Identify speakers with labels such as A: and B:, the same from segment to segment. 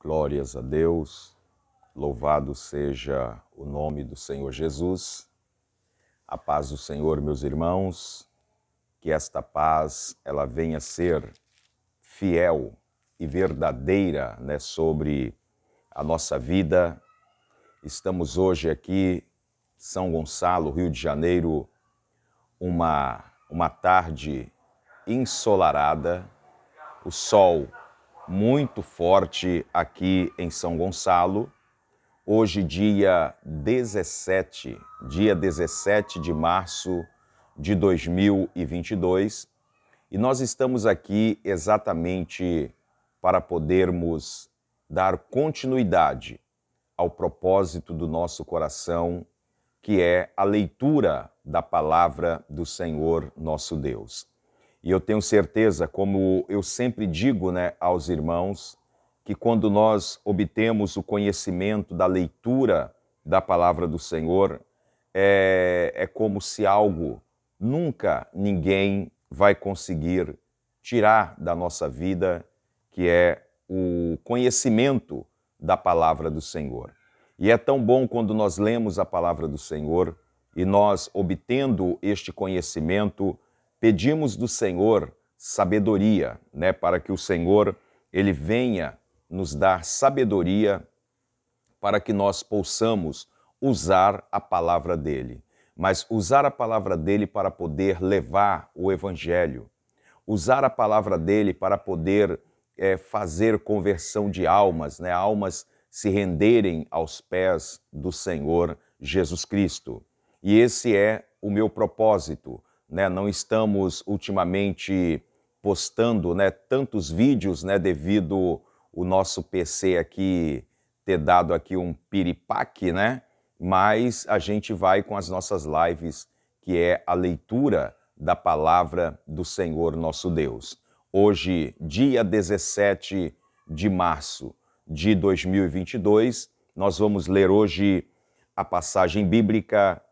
A: Glórias a Deus, louvado seja o nome do Senhor Jesus. A paz do Senhor, meus irmãos, que esta paz ela venha ser fiel e verdadeira, sobre a nossa vida. Estamos hoje aqui, São Gonçalo, Rio de Janeiro, uma tarde ensolarada, o sol muito forte aqui em São Gonçalo. Hoje, dia 17 de março de 2022, e nós estamos aqui exatamente para podermos dar continuidade ao propósito do nosso coração, que é a leitura da palavra do Senhor nosso Deus. E eu tenho certeza, como eu sempre digo, aos irmãos, que quando nós obtemos o conhecimento da leitura da palavra do Senhor, é como se algo nunca ninguém vai conseguir tirar da nossa vida, que é o conhecimento da palavra do Senhor. E é tão bom quando nós lemos a palavra do Senhor e nós, obtendo este conhecimento, pedimos do Senhor sabedoria, para que o Senhor ele venha nos dar sabedoria para que nós possamos usar a palavra dele. Mas usar a palavra dele para poder levar o evangelho, usar a palavra dele para poder fazer conversão de almas, almas se renderem aos pés do Senhor Jesus Cristo. E esse é o meu propósito. Não estamos ultimamente postando tantos vídeos, devido o nosso PC aqui ter dado aqui um piripaque, mas a gente vai com as nossas lives, que é a leitura da palavra do Senhor nosso Deus. Hoje, dia 17 de março de 2022, nós vamos ler hoje a passagem bíblica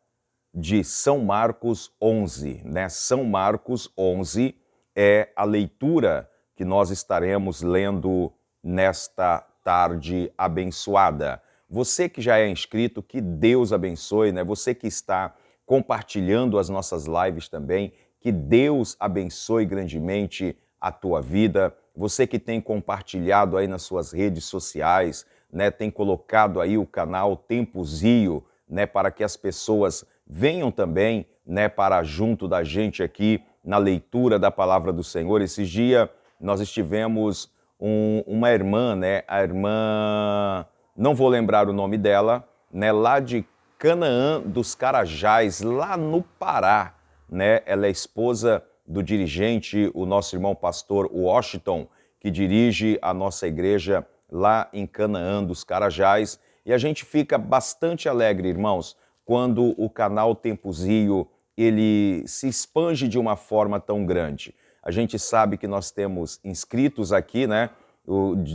A: de São Marcos 11, São Marcos 11 é a leitura que nós estaremos lendo nesta tarde abençoada. Você que já é inscrito, que Deus abençoe, Você que está compartilhando as nossas lives também, que Deus abençoe grandemente a tua vida. Você que tem compartilhado aí nas suas redes sociais, tem colocado aí o canal Tempozio, para que as pessoas venham também, para junto da gente aqui na leitura da palavra do Senhor. Esses dias nós estivemos uma irmã, a irmã, não vou lembrar o nome dela, lá de Canaã dos Carajás, lá no Pará, Ela é esposa do dirigente, o nosso irmão pastor Washington, que dirige a nossa igreja lá em Canaã dos Carajás. E a gente fica bastante alegre, irmãos, quando o canal Tempozio ele se expande de uma forma tão grande. A gente sabe que nós temos inscritos aqui,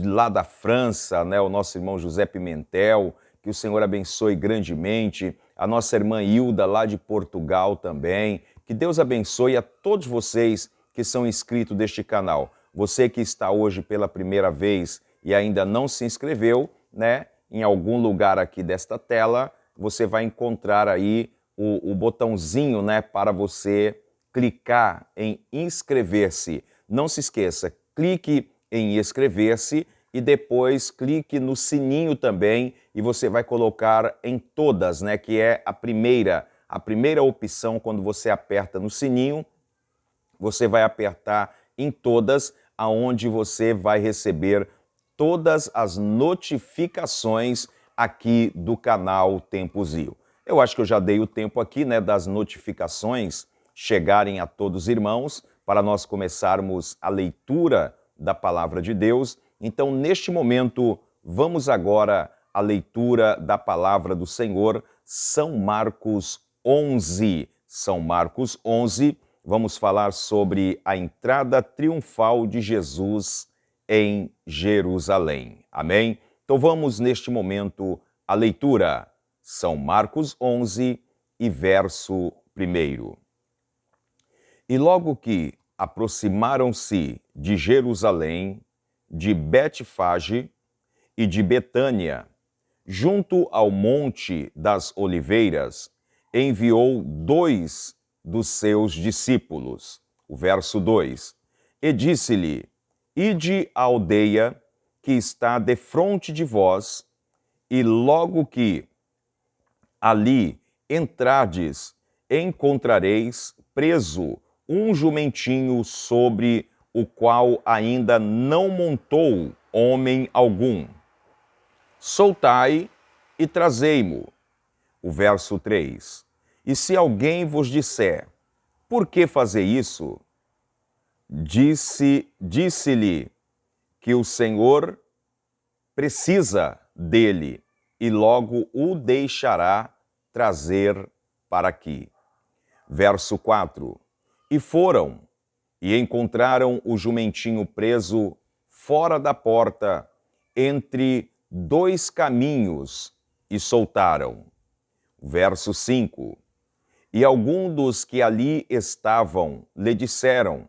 A: lá da França, o nosso irmão José Pimentel, que o Senhor abençoe grandemente, a nossa irmã Hilda, lá de Portugal também. Que Deus abençoe a todos vocês que são inscritos deste canal. Você que está hoje pela primeira vez e ainda não se inscreveu, em algum lugar aqui desta tela, você vai encontrar aí o botãozinho, para você clicar em inscrever-se. Não se esqueça, clique em inscrever-se e depois clique no sininho também e você vai colocar em todas, que é a primeira opção. Quando você aperta no sininho, você vai apertar em todas, aonde você vai receber todas as notificações aqui do canal Tempozio. Eu acho que eu já dei o tempo aqui, das notificações chegarem a todos os irmãos, para nós começarmos a leitura da palavra de Deus. Então, neste momento, vamos agora à leitura da palavra do Senhor, São Marcos 11. São Marcos 11, vamos falar sobre a entrada triunfal de Jesus em Jerusalém. Amém? Então vamos neste momento à leitura. São Marcos 11 e verso 1. E logo que aproximaram-se de Jerusalém, de Betfage e de Betânia, junto ao Monte das Oliveiras, enviou 2 dos seus discípulos. O verso 2. E disse-lhe: Ide à aldeia que está defronte de vós, e logo que ali entrardes, encontrareis preso um jumentinho sobre o qual ainda não montou homem algum. Soltai e trazei-mo. O verso 3. E se alguém vos disser, por que fazer isso? Disse-lhe que o Senhor precisa dele e logo o deixará trazer para aqui. Verso 4. E foram e encontraram o jumentinho preso fora da porta, entre 2 caminhos, e soltaram. Verso 5. E algum dos que ali estavam lhe disseram: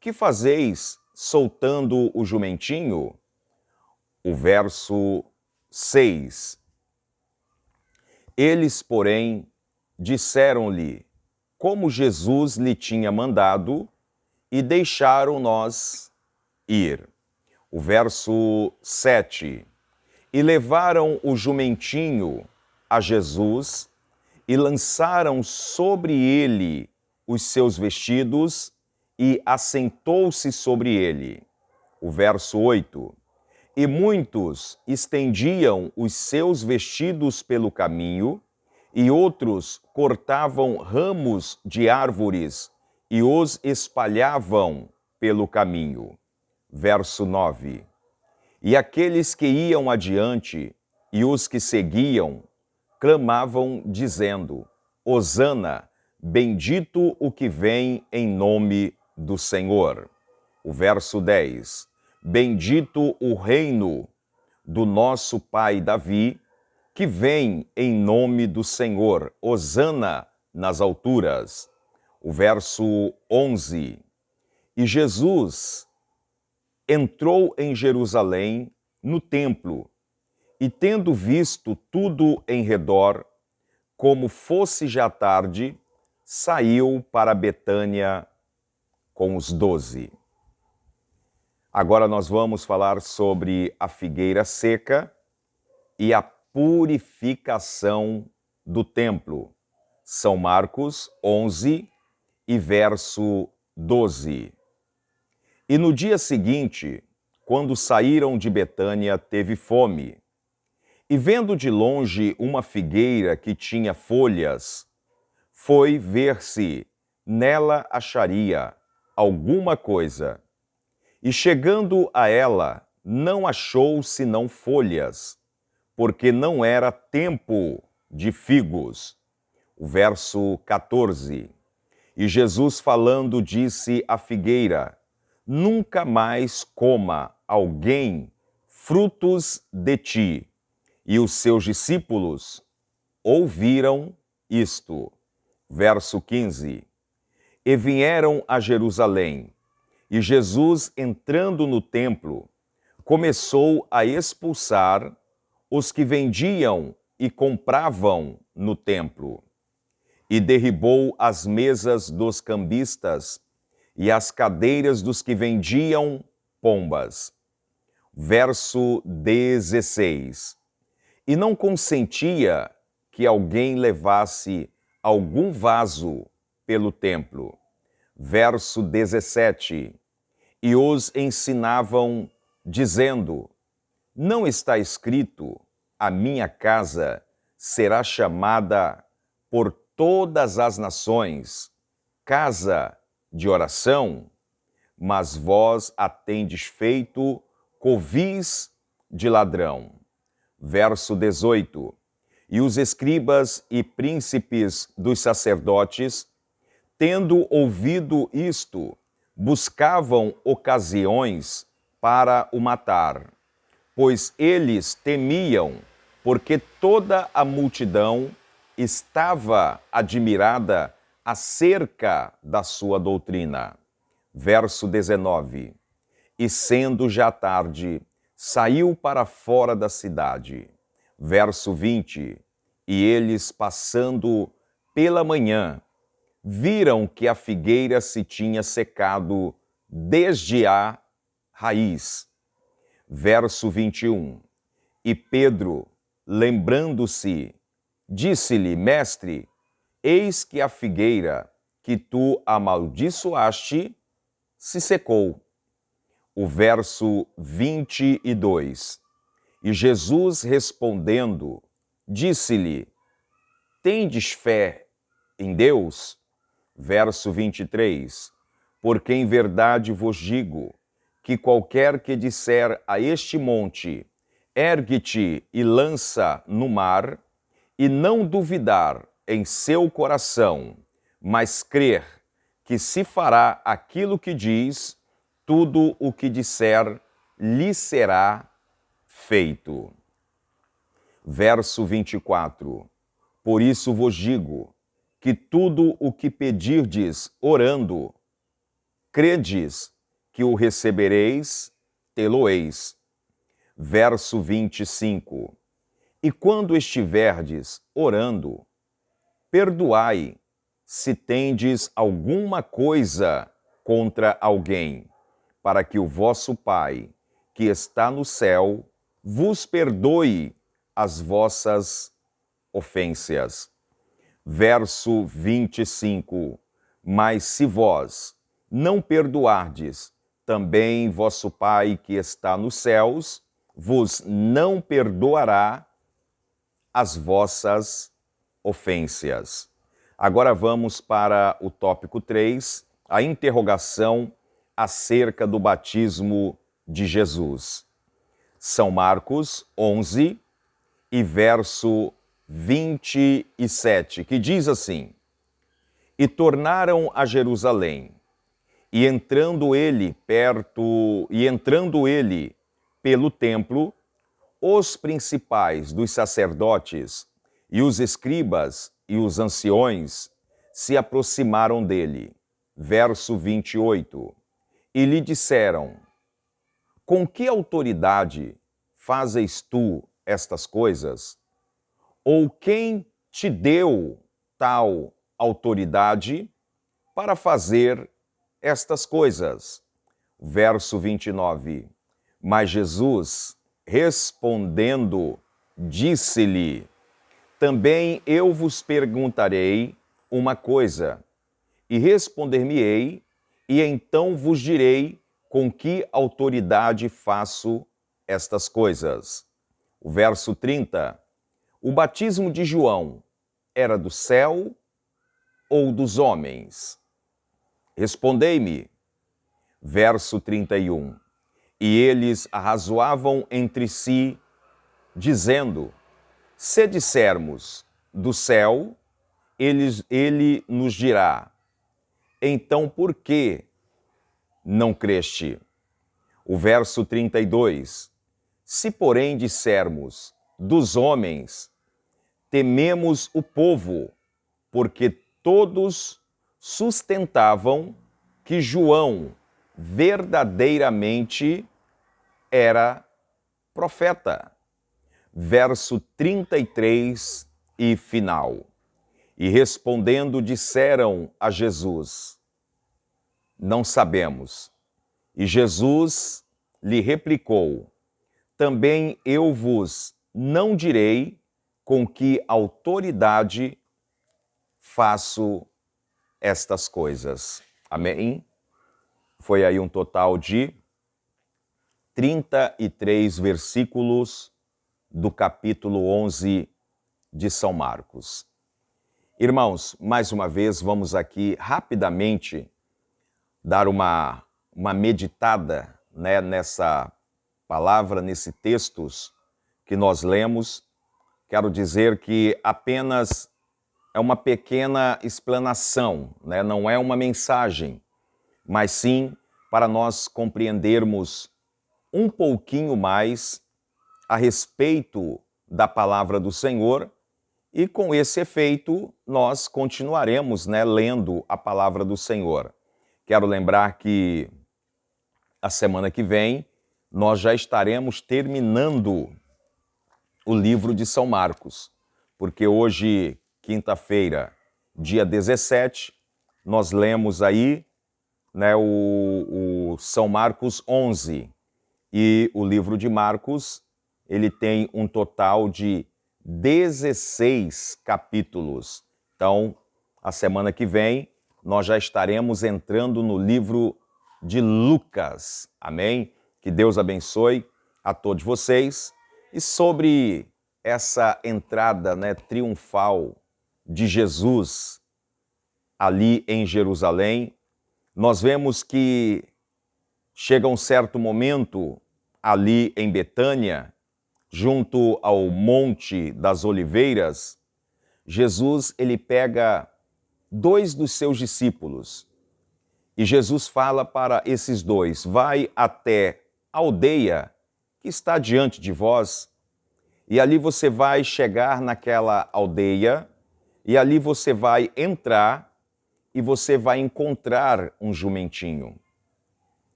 A: Que fazeis soltando o jumentinho? O verso 6. Eles, porém, disseram-lhe como Jesus lhe tinha mandado, e deixaram-nos ir. O verso 7. E levaram o jumentinho a Jesus, e lançaram sobre ele os seus vestidos, e assentou-se sobre ele. O verso 8. E muitos estendiam os seus vestidos pelo caminho, e outros cortavam ramos de árvores e os espalhavam pelo caminho. Verso 9. E aqueles que iam adiante e os que seguiam clamavam, dizendo: Hosana, bendito o que vem em nome do Senhor. O verso 10. Bendito o reino do nosso pai Davi, que vem em nome do Senhor. Hosana nas alturas. O verso 11. E Jesus entrou em Jerusalém, no templo, e tendo visto tudo em redor, como fosse já tarde, saiu para Betânia com os 12. Agora nós vamos falar sobre a figueira seca e a purificação do templo. São Marcos 11 e verso 12. E no dia seguinte, quando saíram de Betânia, teve fome. E vendo de longe uma figueira que tinha folhas, foi ver se nela acharia alguma coisa. E chegando a ela, não achou senão folhas, porque não era tempo de figos. O verso 14. E Jesus falando disse à figueira: Nunca mais coma alguém frutos de ti. E os seus discípulos ouviram isto. Verso 15. E vieram a Jerusalém, e Jesus, entrando no templo, começou a expulsar os que vendiam e compravam no templo, e derribou as mesas dos cambistas e as cadeiras dos que vendiam pombas. Verso 16. E não consentia que alguém levasse algum vaso pelo templo. Verso 17. E os ensinavam, dizendo: Não está escrito, a minha casa será chamada por todas as nações casa de oração, mas vós a tendes feito covis de ladrão. Verso 18. E os escribas e príncipes dos sacerdotes, tendo ouvido isto, buscavam ocasiões para o matar, pois eles temiam, porque toda a multidão estava admirada acerca da sua doutrina. Verso 19. E sendo já tarde, saiu para fora da cidade. Verso 20: E eles, passando pela manhã, viram que a figueira se tinha secado desde a raiz. Verso 21: E Pedro, lembrando-se, disse-lhe: Mestre, eis que a figueira que tu amaldiçoaste se secou. O verso 22: E Jesus respondendo, disse-lhe: Tendes fé em Deus? Verso 23: Porque em verdade vos digo, que qualquer que disser a este monte, ergue-te e lança no mar, e não duvidar em seu coração, mas crer que se fará aquilo que diz, tudo o que disser lhe será feito. Verso 24: Por isso vos digo, que tudo o que pedirdes orando, credes que o recebereis, tê-lo-eis. Verso 25: E quando estiverdes orando, perdoai, se tendes alguma coisa contra alguém, para que o vosso Pai, que está no céu, vos perdoe as vossas ofensas. Verso 25: Mas se vós não perdoardes, também vosso Pai que está nos céus vos não perdoará as vossas ofensas. Agora vamos para o tópico 3, a interrogação acerca do batismo de Jesus. São Marcos 11 e verso 27, que diz assim: E tornaram a Jerusalém, e entrando ele pelo templo, os principais dos sacerdotes e os escribas e os anciões se aproximaram dele. Verso 28. E lhe disseram: Com que autoridade fazes tu estas coisas? Ou quem te deu tal autoridade para fazer estas coisas? Verso 29. Mas Jesus, respondendo, disse-lhe: Também eu vos perguntarei uma coisa, e responder-me-ei, e então vos direi com que autoridade faço estas coisas. O verso 30. O batismo de João era do céu ou dos homens? Respondei-me. Verso 31. E eles arrazoavam entre si, dizendo: Se dissermos do céu, ele nos dirá: Então por que não creste? O verso 32. Se, porém, dissermos dos homens, tememos o povo, porque todos sustentavam que João verdadeiramente era profeta. Verso 33 e final. E respondendo, disseram a Jesus: Não sabemos. E Jesus lhe replicou: Também eu vos não direi com que autoridade faço estas coisas. Amém? Foi aí um total de 33 versículos do capítulo 11 de São Marcos. Irmãos, mais uma vez vamos aqui rapidamente dar uma meditada, né, nessa palavra, nesse textos que nós lemos. Quero dizer que apenas é uma pequena explanação, né? Não é uma mensagem, mas sim para nós compreendermos um pouquinho mais a respeito da palavra do Senhor, e com esse efeito nós continuaremos, né, lendo a palavra do Senhor. Quero lembrar que a semana que vem nós já estaremos terminando o livro de São Marcos, porque hoje, quinta-feira, dia 17, nós lemos aí, né, o São Marcos 11, e o livro de Marcos, ele tem um total de 16 capítulos. Então, a semana que vem, nós já estaremos entrando no livro de Lucas. Amém? Que Deus abençoe a todos vocês. E sobre essa entrada, né, triunfal de Jesus ali em Jerusalém, nós vemos que chega um certo momento ali em Betânia, junto ao Monte das Oliveiras, Jesus ele pega 2 dos seus discípulos e Jesus fala para esses 2, vai até a aldeia que está diante de vós e ali você vai chegar naquela aldeia e ali você vai entrar e você vai encontrar um jumentinho.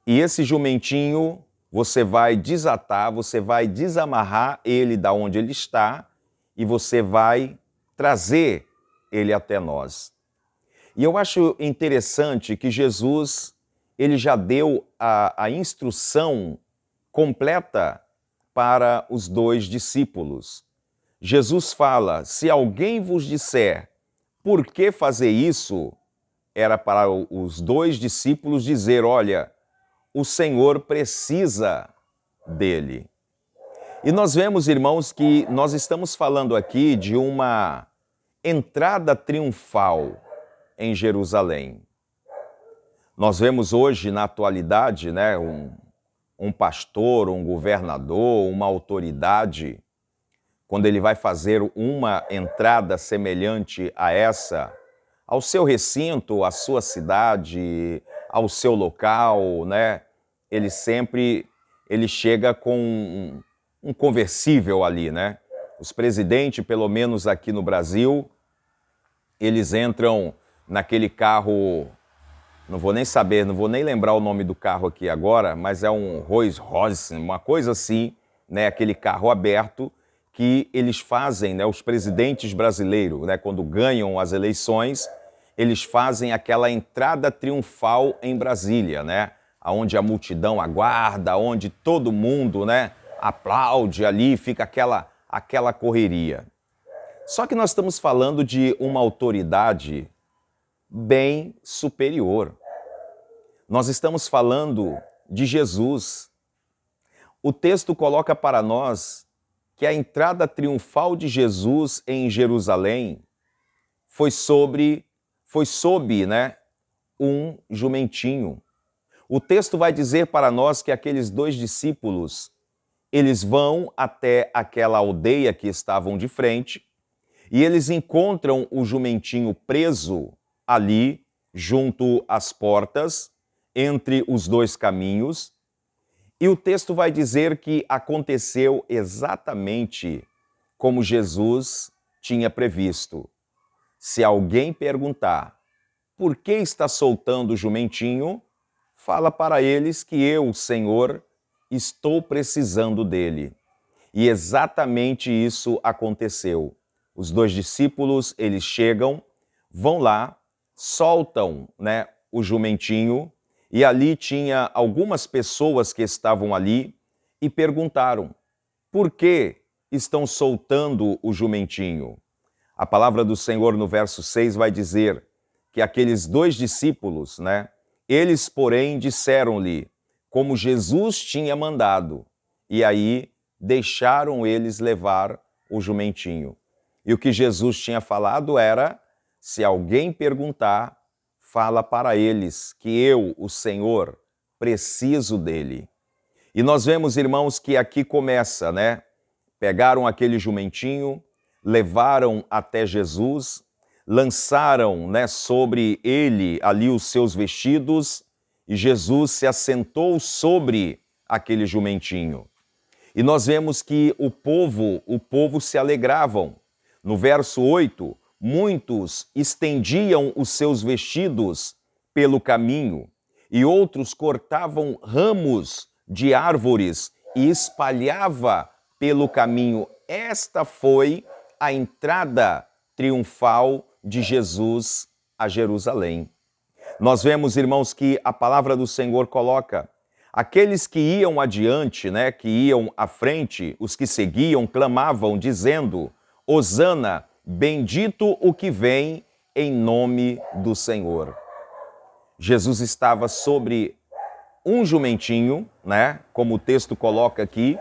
A: E esse jumentinho você vai desatar, você vai desamarrar ele da onde ele está e você vai trazer ele até nós. E eu acho interessante que Jesus, ele já deu a instrução completa para os 2 discípulos. Jesus fala, se alguém vos disser, por que fazer isso? Era para os 2 discípulos dizer, olha, o Senhor precisa dele. E nós vemos, irmãos, que nós estamos falando aqui de uma entrada triunfal em Jerusalém. Nós vemos hoje, na atualidade, né, um pastor, um governador, uma autoridade, quando ele vai fazer uma entrada semelhante a essa, ao seu recinto, à sua cidade, ao seu local, né? Ele chega com um conversível ali, né? Os presidentes, pelo menos aqui no Brasil, eles entram naquele carro, não vou nem saber, não vou nem lembrar o nome do carro aqui agora, mas é um Rolls Royce, uma coisa assim, né? Aquele carro aberto que eles fazem, né? Os presidentes brasileiros, né? Quando ganham as eleições, eles fazem aquela entrada triunfal em Brasília, né? Onde a multidão aguarda, onde todo mundo, né, aplaude ali, fica aquela correria. Só que nós estamos falando de uma autoridade bem superior. Nós estamos falando de Jesus. O texto coloca para nós que a entrada triunfal de Jesus em Jerusalém foi sob, né, um jumentinho. O texto vai dizer para nós que aqueles 2 discípulos, eles vão até aquela aldeia que estavam de frente e eles encontram o jumentinho preso ali, junto às portas, entre os 2 caminhos. E o texto vai dizer que aconteceu exatamente como Jesus tinha previsto. Se alguém perguntar, por que está soltando o jumentinho? Fala para eles que eu, Senhor, estou precisando dele. E exatamente isso aconteceu. Os 2 discípulos, eles chegam, vão lá, soltam, né, o jumentinho, e ali tinha algumas pessoas que estavam ali e perguntaram, por que estão soltando o jumentinho? A palavra do Senhor no verso 6 vai dizer que aqueles 2 discípulos, né, eles, porém, disseram-lhe como Jesus tinha mandado, e aí deixaram eles levar o jumentinho. E o que Jesus tinha falado era, se alguém perguntar, fala para eles que eu, o Senhor, preciso dele. E nós vemos, irmãos, que aqui começa, né? Pegaram aquele jumentinho, levaram até Jesus, lançaram, né, sobre ele ali os seus vestidos e Jesus se assentou sobre aquele jumentinho. E nós vemos que o povo se alegravam. No verso 8, muitos estendiam os seus vestidos pelo caminho e outros cortavam ramos de árvores e espalhava pelo caminho. Esta foi a entrada triunfal de Jesus a Jerusalém. Nós vemos, irmãos, que a palavra do Senhor coloca aqueles que iam adiante, né, que iam à frente, os que seguiam, clamavam, dizendo: Hosana, bendito o que vem em nome do Senhor. Jesus estava sobre um jumentinho, né, como o texto coloca aqui,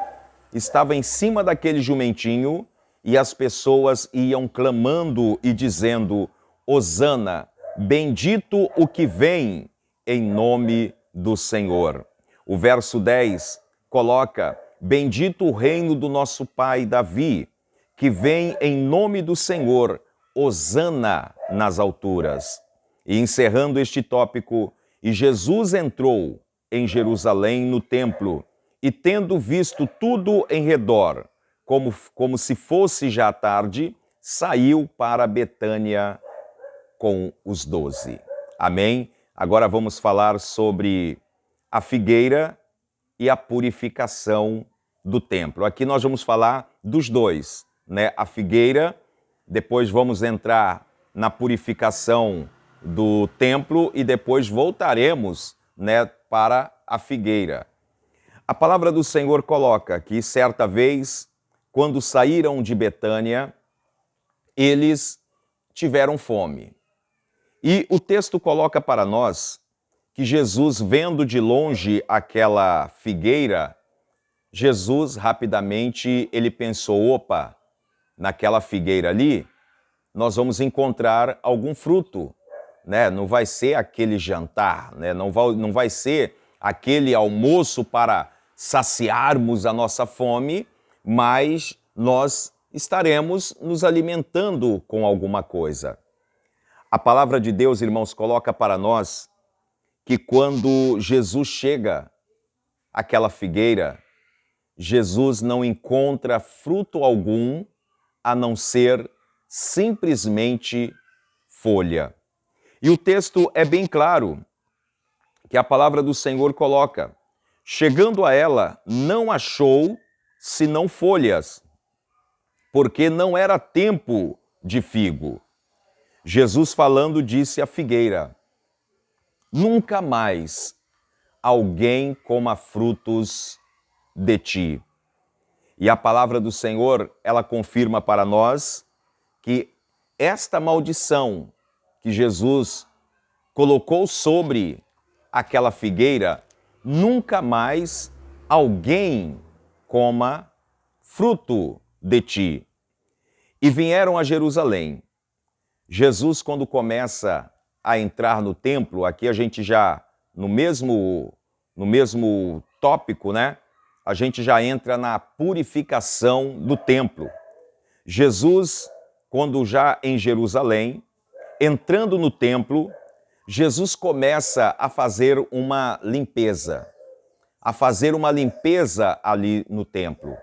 A: estava em cima daquele jumentinho e as pessoas iam clamando e dizendo: Hosana, bendito o que vem em nome do Senhor. O verso 10 coloca: bendito o reino do nosso pai Davi, que vem em nome do Senhor, Hosana nas alturas. E encerrando este tópico, e Jesus entrou em Jerusalém no templo, e tendo visto tudo em redor, como se fosse já tarde, saiu para Betânia com os 12. Amém? Agora vamos falar sobre a figueira e a purificação do templo. Aqui nós vamos falar dos dois, né? A figueira, depois vamos entrar na purificação do templo e depois voltaremos, né, para a figueira. A palavra do Senhor coloca que certa vez, quando saíram de Betânia, eles tiveram fome. E o texto coloca para nós que Jesus, vendo de longe aquela figueira, Jesus rapidamente ele pensou: opa, naquela figueira ali, nós vamos encontrar algum fruto, né? Não vai ser aquele jantar, né? Não vai ser aquele almoço para saciarmos a nossa fome, mas nós estaremos nos alimentando com alguma coisa. A palavra de Deus, irmãos, coloca para nós que quando Jesus chega àquela figueira, Jesus não encontra fruto algum a não ser simplesmente folha. E o texto é bem claro, que a palavra do Senhor coloca: chegando a ela, não achou senão folhas, porque não era tempo de figo. Jesus falando disse à figueira: nunca mais alguém coma frutos de ti. E a palavra do Senhor, ela confirma para nós que esta maldição que Jesus colocou sobre aquela figueira, nunca mais alguém coma fruto de ti. E vieram a Jerusalém. Jesus, quando começa a entrar no templo, aqui a gente já, no mesmo tópico, né? A gente já entra na purificação do templo. Jesus, quando já em Jerusalém, entrando no templo, Jesus começa a fazer uma limpeza, ali no templo.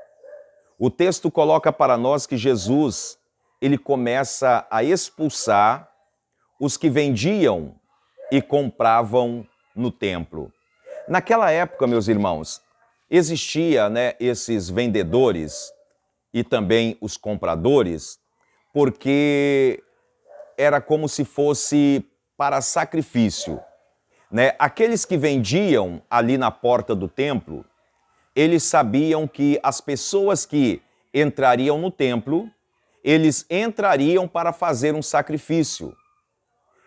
A: O texto coloca para nós que Jesus, ele começa a expulsar os que vendiam e compravam no templo. Naquela época, meus irmãos, existia, né, esses vendedores e também os compradores, porque era como se fosse para sacrifício, né? Aqueles que vendiam ali na porta do templo, eles sabiam que as pessoas que entrariam no templo, eles entrariam para fazer um sacrifício.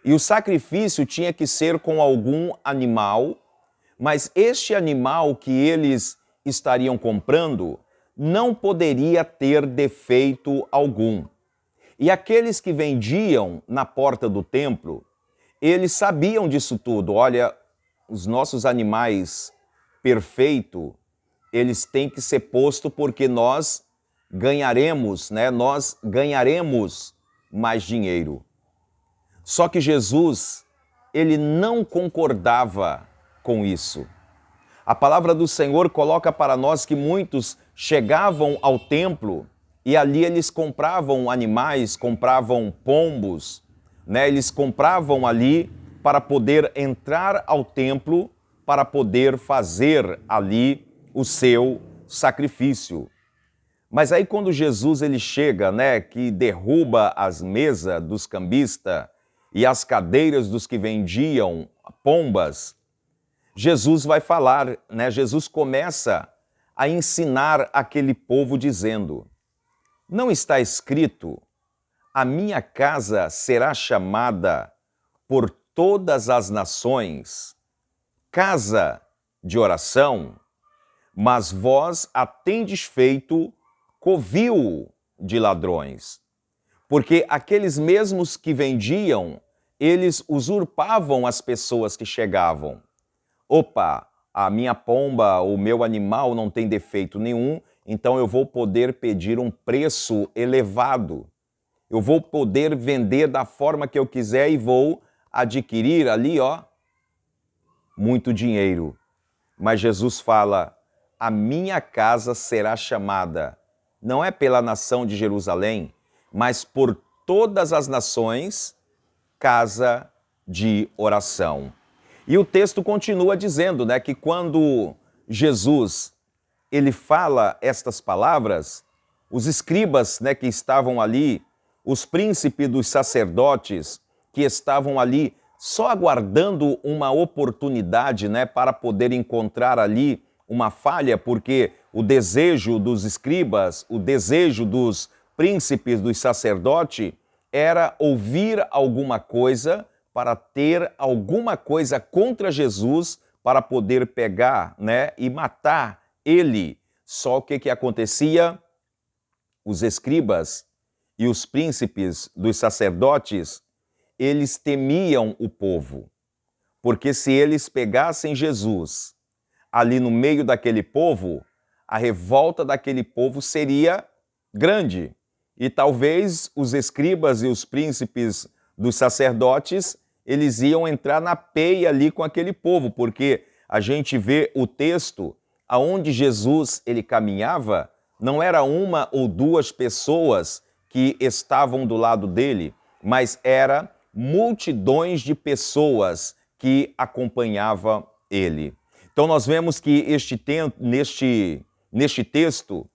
A: E o sacrifício tinha que ser com algum animal, mas este animal que eles estariam comprando não poderia ter defeito algum. E aqueles que vendiam na porta do templo, eles sabiam disso tudo. Olha, os nossos animais perfeitos, eles têm que ser postos porque nós ganharemos, né? Nós ganharemos mais dinheiro. Só que Jesus, ele não concordava com isso. A palavra do Senhor coloca para nós que muitos chegavam ao templo e ali eles compravam animais, compravam pombos, né? Eles compravam ali para poder entrar ao templo para poder fazer ali o seu sacrifício. Mas aí quando Jesus ele chega, né, que derruba as mesas dos cambistas e as cadeiras dos que vendiam pombas, Jesus vai falar, né? Jesus começa a ensinar aquele povo dizendo: não está escrito, a minha casa será chamada por todas as nações casa de oração, mas vós a tendes feito covil de ladrões. Porque aqueles mesmos que vendiam, eles usurpavam as pessoas que chegavam. Opa, a minha pomba, o meu animal não tem defeito nenhum, então eu vou poder pedir um preço elevado. Eu vou poder vender da forma que eu quiser e vou adquirir ali, ó, muito dinheiro. Mas Jesus fala, a minha casa será chamada, não é pela nação de Jerusalém, mas por todas as nações, casa de oração. E o texto continua dizendo, né, que quando Jesus ele fala estas palavras, os escribas, né, que estavam ali, os príncipes dos sacerdotes que estavam ali só aguardando uma oportunidade, né, para poder encontrar ali uma falha, porque o desejo dos escribas, o desejo dos príncipes dos sacerdotes era ouvir alguma coisa para ter alguma coisa contra Jesus para poder pegar, né, e matar ele. Só que acontecia? Os escribas e os príncipes dos sacerdotes, eles temiam o povo, porque se eles pegassem Jesus ali no meio daquele povo, a revolta daquele povo seria grande. E talvez os escribas e os príncipes dos sacerdotes, eles iam entrar na peia ali com aquele povo, porque a gente vê o texto aonde Jesus ele caminhava, não era uma ou duas pessoas que estavam do lado dele, mas era multidões de pessoas que acompanhavam ele. Então nós vemos que neste texto,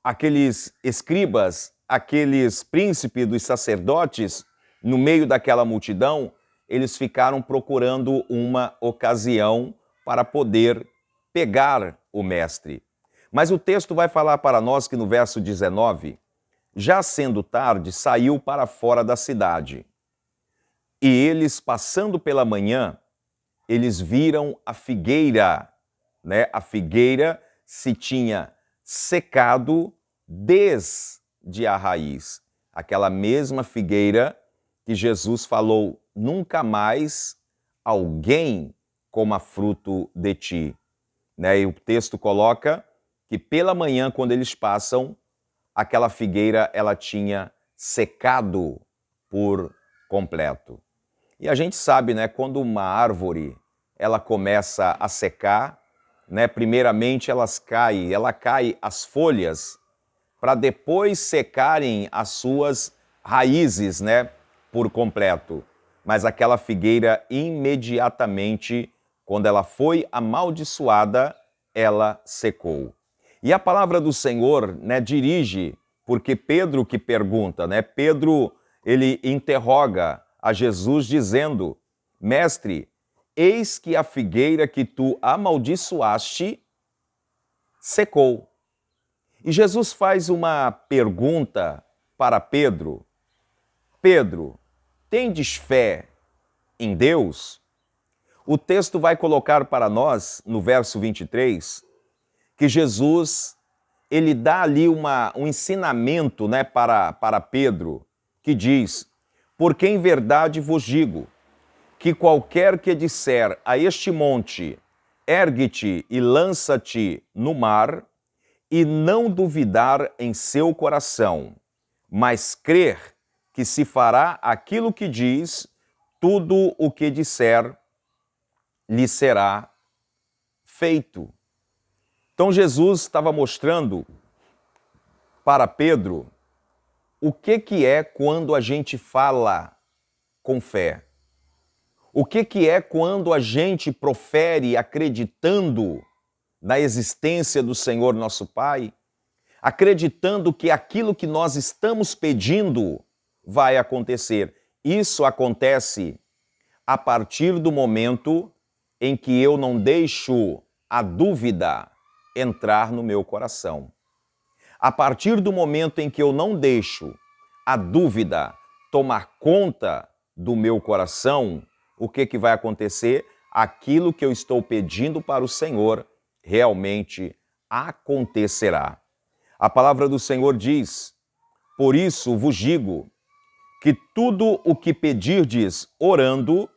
A: aqueles escribas, aqueles príncipes dos sacerdotes, no meio daquela multidão, eles ficaram procurando uma ocasião para poder pegar o mestre. Mas o texto vai falar para nós que no verso 19, já sendo tarde, saiu para fora da cidade. E eles, passando pela manhã, eles viram a figueira, né? A figueira se tinha secado desde a raiz. Aquela mesma figueira que Jesus falou, nunca mais alguém coma fruto de ti. Né? E o texto coloca que pela manhã, quando eles passam, aquela figueira ela tinha secado por completo. E a gente sabe, né, quando uma árvore ela começa a secar, né, primeiramente ela cai as folhas para depois secarem as suas raízes, né, por completo. Mas aquela figueira imediatamente, quando ela foi amaldiçoada, ela secou. E a palavra do Senhor, né, dirige, porque Pedro que pergunta, né? Pedro, ele interroga a Jesus dizendo, mestre, eis que a figueira que tu amaldiçoaste secou. E Jesus faz uma pergunta para Pedro. Pedro, tendes fé em Deus? O texto vai colocar para nós, no verso 23, que Jesus, ele dá ali um ensinamento, né, para Pedro, que diz, porque em verdade vos digo, que qualquer que disser a este monte, ergue-te e lança-te no mar, e não duvidar em seu coração, mas crer que se fará aquilo que diz, tudo o que disser lhe será feito. Então Jesus estava mostrando para Pedro o que é quando a gente fala com fé. O que é quando a gente profere acreditando na existência do Senhor nosso Pai, acreditando que aquilo que nós estamos pedindo vai acontecer. Isso acontece a partir do momento em que eu não deixo a dúvida entrar no meu coração. A partir do momento em que eu não deixo a dúvida tomar conta do meu coração, o que vai acontecer? Aquilo que eu estou pedindo para o Senhor realmente acontecerá. A palavra do Senhor diz: por isso vos digo que tudo o que pedirdes orando,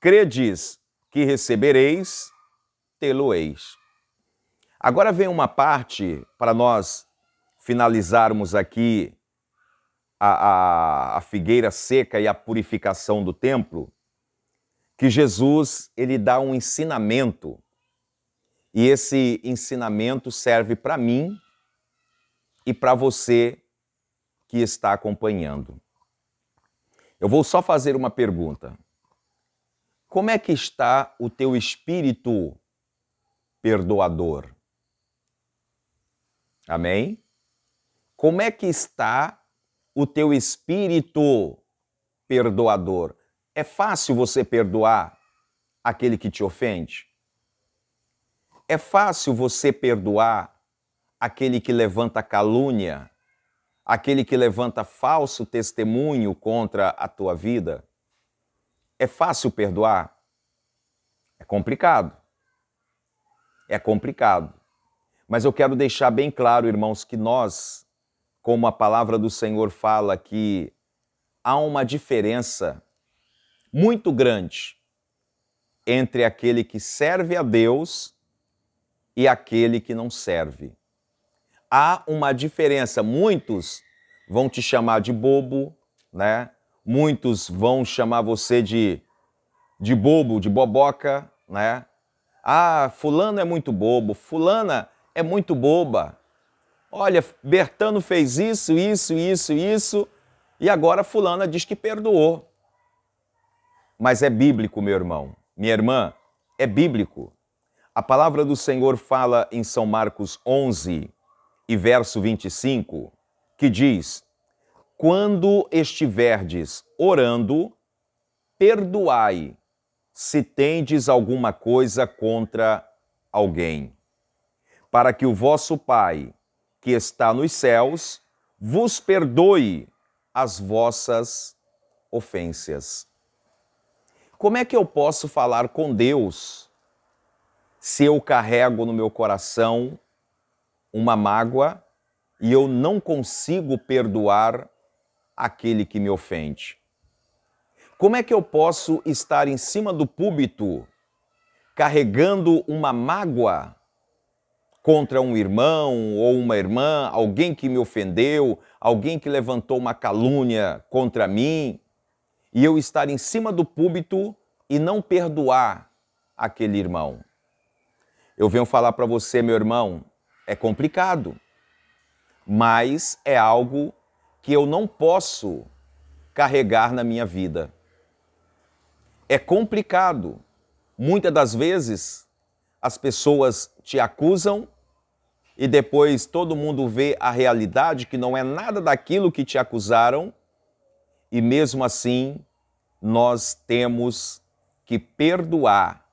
A: credes que recebereis, tê-lo-eis. Agora vem uma parte para nós finalizarmos aqui a figueira seca e a purificação do templo, que Jesus ele dá um ensinamento, e esse ensinamento serve para mim e para você que está acompanhando. Eu vou só fazer uma pergunta. Como é que está o teu espírito perdoador? Amém? Como é que está o teu espírito perdoador? É fácil você perdoar aquele que te ofende? É fácil você perdoar aquele que levanta calúnia, aquele que levanta falso testemunho contra a tua vida? É fácil perdoar? É complicado. É complicado. Mas eu quero deixar bem claro, irmãos, que nós, como a palavra do Senhor fala, que há uma diferença muito grande entre aquele que serve a Deus e aquele que não serve. Há uma diferença. Muitos vão te chamar de bobo, né? Muitos vão chamar você de bobo, de boboca, né? Ah, fulano é muito bobo, fulana é muito boba. Olha, Bertano fez isso, e agora fulana diz que perdoou. Mas é bíblico, meu irmão, minha irmã, é bíblico. A palavra do Senhor fala em São Marcos 11 e verso 25, que diz: quando estiverdes orando, perdoai se tendes alguma coisa contra alguém, para que o vosso Pai, que está nos céus, vos perdoe as vossas ofensas. Como é que eu posso falar com Deus se eu carrego no meu coração uma mágoa e eu não consigo perdoar aquele que me ofende? Como é que eu posso estar em cima do púlpito carregando uma mágoa contra um irmão ou uma irmã, alguém que me ofendeu, alguém que levantou uma calúnia contra mim, e eu estar em cima do púlpito e não perdoar aquele irmão? Eu venho falar para você, meu irmão, é complicado, mas é algo que eu não posso carregar na minha vida. É complicado. Muitas das vezes as pessoas te acusam e depois todo mundo vê a realidade, que não é nada daquilo que te acusaram, e mesmo assim nós temos que perdoar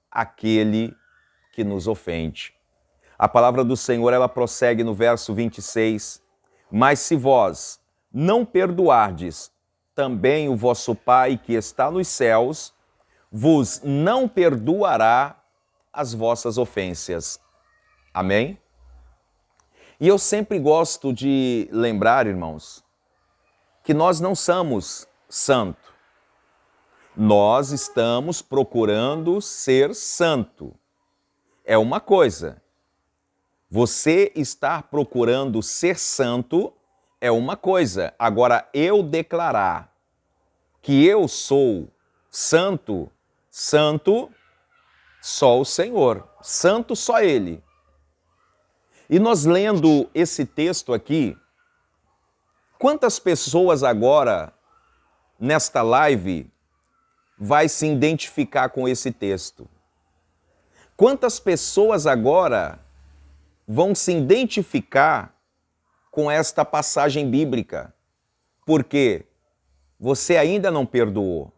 A: aquele que nos ofende. A palavra do Senhor, ela prossegue no verso 26, mas se vós não perdoardes, também o vosso Pai que está nos céus vos não perdoará as vossas ofensas. Amém? E eu sempre gosto de lembrar, irmãos, que nós não somos santo. Nós estamos procurando ser santo. É uma coisa. Você estar procurando ser santo é uma coisa. Agora, eu declarar que eu sou santo, santo só o Senhor, santo só Ele. E nós lendo esse texto aqui, quantas pessoas agora, nesta live, vai se identificar com esse texto? Quantas pessoas agora vão se identificar com esta passagem bíblica? Porque você ainda não perdoou.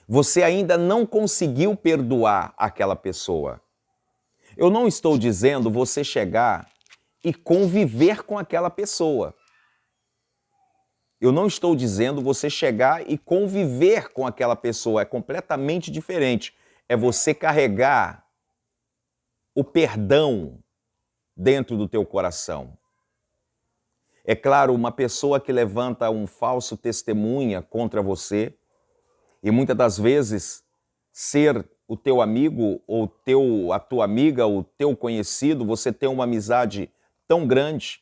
A: Você ainda não conseguiu perdoar aquela pessoa. Eu não estou dizendo você chegar e conviver com aquela pessoa. Eu não estou dizendo você chegar e conviver com aquela pessoa. É completamente diferente. É você carregar o perdão dentro do teu coração. É claro, uma pessoa que levanta um falso testemunha contra você, e muitas das vezes ser o teu amigo ou a tua amiga, o teu conhecido, você tem uma amizade tão grande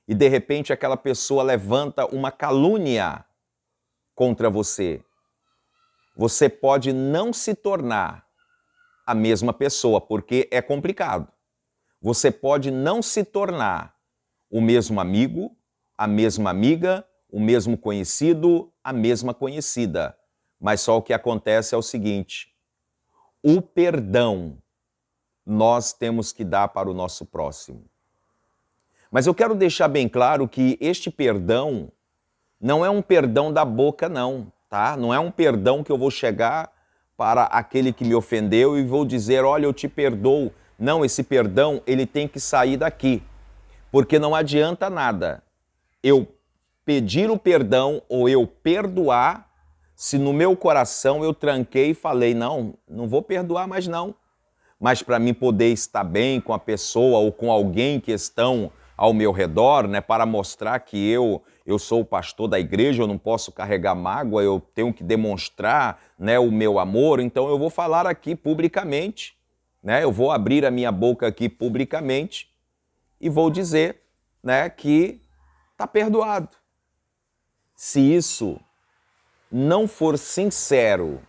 A: e de repente aquela pessoa levanta uma calúnia contra você. Você pode não se tornar a mesma pessoa, porque é complicado. Você pode não se tornar o mesmo amigo, a mesma amiga, o mesmo conhecido, a mesma conhecida. Mas só o que acontece é o seguinte: o perdão nós temos que dar para o nosso próximo. Mas eu quero deixar bem claro que este perdão não é um perdão da boca, não, tá? Não é um perdão que eu vou chegar para aquele que me ofendeu e vou dizer, olha, eu te perdoo. Não, esse perdão, ele tem que sair daqui. Porque não adianta nada eu pedir o perdão ou eu perdoar se no meu coração eu tranquei e falei, não vou perdoar mais não. Mas para mim poder estar bem com a pessoa ou com alguém que estão ao meu redor, né, para mostrar que eu sou o pastor da igreja, eu não posso carregar mágoa, eu tenho que demonstrar, né, o meu amor, então eu vou falar aqui publicamente, né, eu vou abrir a minha boca aqui publicamente e vou dizer, né, que está perdoado. Se isso não for sincero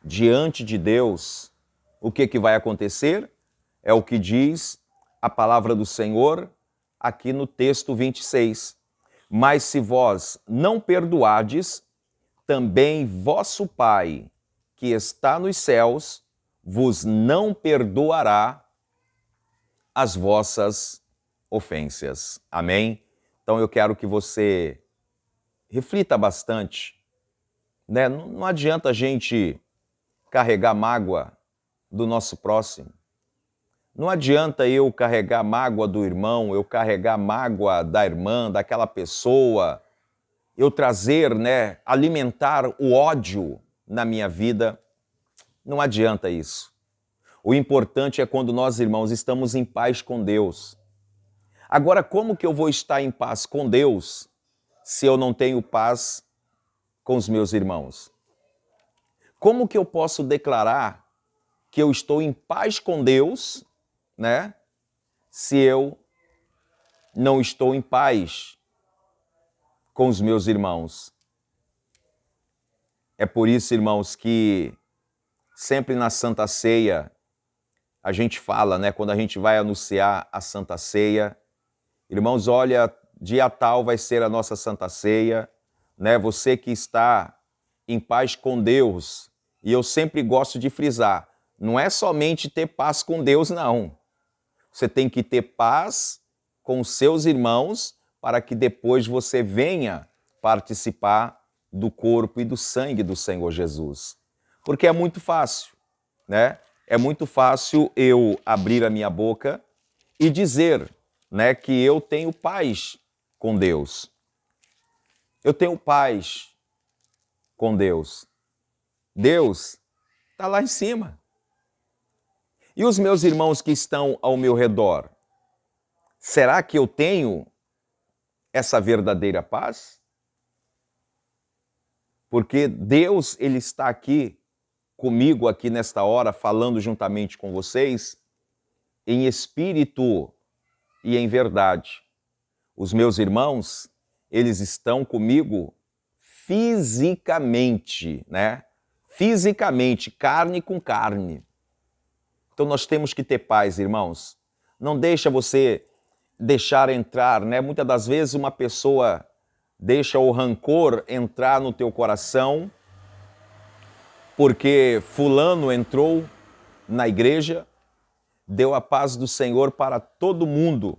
A: diante de Deus, o que vai acontecer? É o que diz a palavra do Senhor aqui no texto 26. Mas se vós não perdoardes, também vosso Pai, que está nos céus, vos não perdoará as vossas ofensas. Amém? Então eu quero que você reflita bastante, né? Não adianta a gente carregar mágoa do nosso próximo. Não adianta eu carregar mágoa do irmão, eu carregar mágoa da irmã, daquela pessoa, eu trazer, né, alimentar o ódio na minha vida. Não adianta isso. O importante é quando nós, irmãos, estamos em paz com Deus. Agora, como que eu vou estar em paz com Deus se eu não tenho paz com os meus irmãos? Como que eu posso declarar que eu estou em paz com Deus, né, se eu não estou em paz com os meus irmãos? É por isso, irmãos, que sempre na Santa Ceia a gente fala, né, quando a gente vai anunciar a Santa Ceia, irmãos, olha, dia tal vai ser a nossa Santa Ceia, né, você que está em paz com Deus, e eu sempre gosto de frisar, não é somente ter paz com Deus, não. Você tem que ter paz com os seus irmãos para que depois você venha participar do corpo e do sangue do Senhor Jesus. Porque é muito fácil, né? É muito fácil eu abrir a minha boca e dizer, né, que eu tenho paz com Deus. Eu tenho paz com Deus. Deus está lá em cima. E os meus irmãos que estão ao meu redor? Será que eu tenho essa verdadeira paz? Porque Deus, Ele está aqui comigo aqui nesta hora, falando juntamente com vocês, em espírito e em verdade. Os meus irmãos, eles estão comigo fisicamente, né? Fisicamente, carne com carne. Então nós temos que ter paz, irmãos. Não deixa você deixar entrar, né? Muitas das vezes uma pessoa deixa o rancor entrar no teu coração porque fulano entrou na igreja, deu a paz do Senhor para todo mundo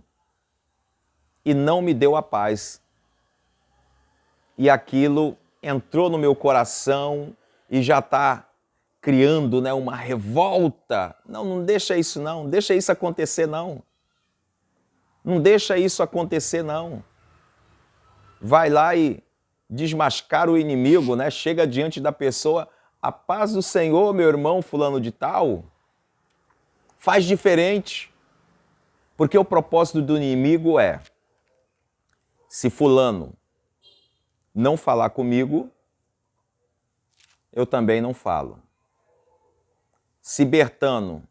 A: e não me deu a paz. E aquilo entrou no meu coração e já está criando, né, uma revolta. Não, não deixa isso não, deixa isso acontecer não. Não deixa isso acontecer não. Vai lá e desmascara o inimigo, né? Chega diante da pessoa, a paz do Senhor, meu irmão fulano de tal. Faz diferente. Porque o propósito do inimigo é, se fulano não falar comigo, eu também não falo. Se Bertano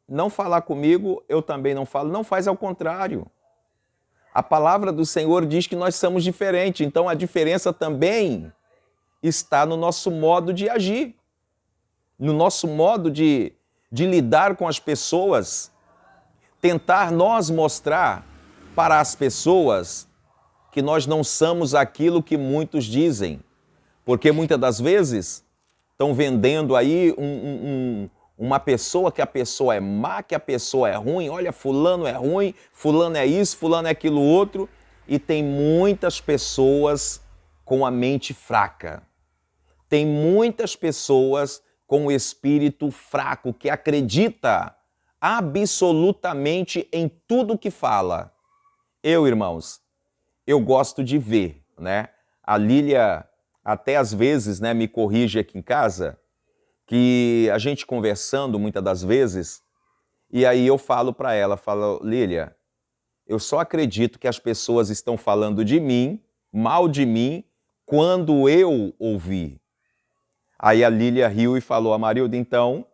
A: não falar comigo, eu também não falo. Não, faz ao contrário. A palavra do Senhor diz que nós somos diferentes, então a diferença também está no nosso modo de agir, no nosso modo de lidar com as pessoas, tentar nós mostrar para as pessoas que nós não somos aquilo que muitos dizem, porque muitas das vezes estão vendendo aí uma pessoa que a pessoa é má, que a pessoa é ruim, olha, fulano é ruim, fulano é isso, fulano é aquilo outro, e tem muitas pessoas com a mente fraca. Tem muitas pessoas com o espírito fraco, que acredita absolutamente em tudo que fala. Irmãos, eu gosto de ver, né? A Lília até às vezes, né, me corrige aqui em casa, que a gente conversando muitas das vezes, e aí eu falo para ela, falo, Lília, eu só acredito que as pessoas estão falando de mim, mal de mim, quando eu ouvi. Aí a Lília riu e falou, Amarildo, então